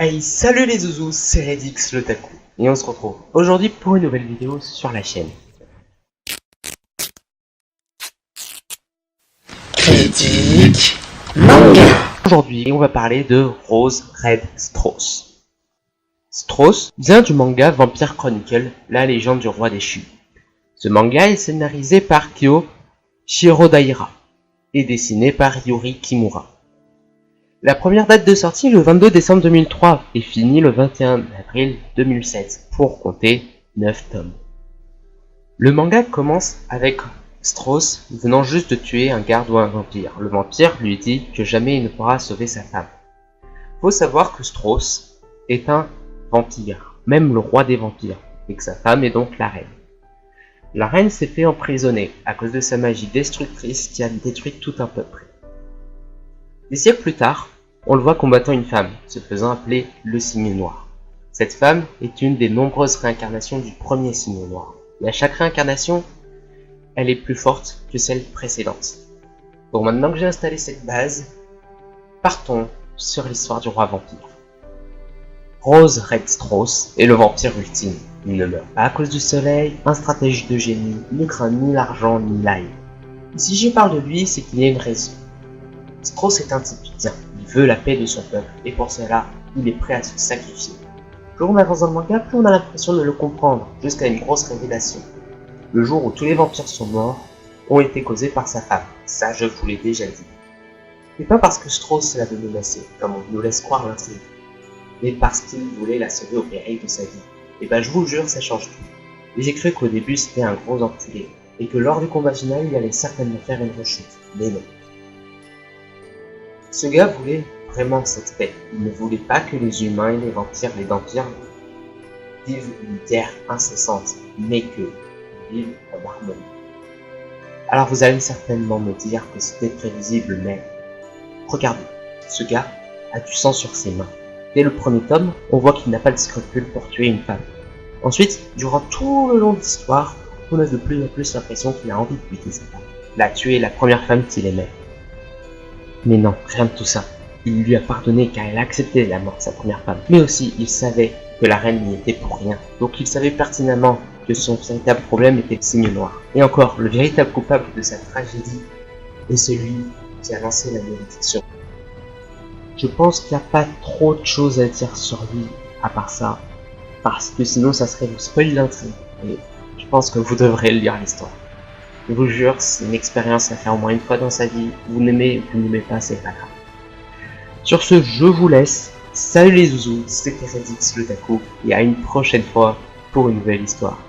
Hey, salut les zouzous, c'est Redix le Taku, et on se retrouve aujourd'hui pour une nouvelle vidéo sur la chaîne. Critique manga. Aujourd'hui, on va parler de Rose Red Strauss. Strauss vient du manga Vampire Chronicle, la légende du roi déchu. Ce manga est scénarisé par Kyo Shirodaira et dessiné par Yuri Kimura. La première date de sortie le 22 décembre 2003 et finit le 21 avril 2007 pour compter 9 tomes. Le manga commence avec Strauss venant juste de tuer un garde ou un vampire. Le vampire lui dit que jamais il ne pourra sauver sa femme. Faut savoir que Strauss est un vampire, même le roi des vampires, et que sa femme est donc la reine. La reine s'est fait emprisonner à cause de sa magie destructrice qui a détruit tout un peuple. Des siècles plus tard, on le voit combattant une femme, se faisant appeler le Cygne Noir. Cette femme est une des nombreuses réincarnations du premier Cygne Noir. Et à chaque réincarnation, elle est plus forte que celle précédente. Bon, maintenant que j'ai installé cette base, partons sur l'histoire du roi vampire. Rose Red Strauss est le vampire ultime. Il ne meurt pas à cause du soleil, un stratège de génie, ne craint ni l'argent ni l'ail. Et si je parle de lui, c'est qu'il y a une raison. Strauss est un type bien, il veut la paix de son peuple, et pour cela, il est prêt à se sacrifier. Plus on avance dans le manga, plus on a l'impression de le comprendre, jusqu'à une grosse révélation. Le jour où tous les vampires sont morts, ont été causés par sa femme, ça je vous l'ai déjà dit. Et pas parce que Strauss l'avait menacée, comme on nous laisse croire l'intrigue, mais parce qu'il voulait la sauver au péril de sa vie. Et je vous jure, ça change tout. Et j'ai cru qu'au début c'était un gros enculé, et que lors du combat final il allait certainement faire une rechute, mais non. Ce gars voulait vraiment cette paix. Il ne voulait pas que les humains et les vampires vivent une guerre incessante, mais qu'ils vivent en harmonie. Alors vous allez certainement me dire que c'était prévisible, mais regardez, ce gars a du sang sur ses mains. Dès le premier tome, on voit qu'il n'a pas de scrupules pour tuer une femme. Ensuite, durant tout le long de l'histoire, on a de plus en plus l'impression qu'il a envie de buter sa femme. Il a tué la première femme qu'il aimait. Mais non, rien de tout ça. Il lui a pardonné car il a accepté la mort de sa première femme. Mais aussi, il savait que la reine n'y était pour rien. Donc il savait pertinemment que son véritable problème était le Cygne Noir. Et encore, le véritable coupable de sa tragédie est celui qui a lancé la malédiction. Je pense qu'il n'y a pas trop de choses à dire sur lui, à part ça. Parce que sinon ça serait vous spoiler l'intrigue. Et je pense que vous devrez lire l'histoire. Je vous jure, c'est une expérience à faire au moins une fois dans sa vie. Vous n'aimez pas, c'est pas grave. Sur ce, je vous laisse. Salut les zouzous, c'était Redix le Taku, et à une prochaine fois pour une nouvelle histoire.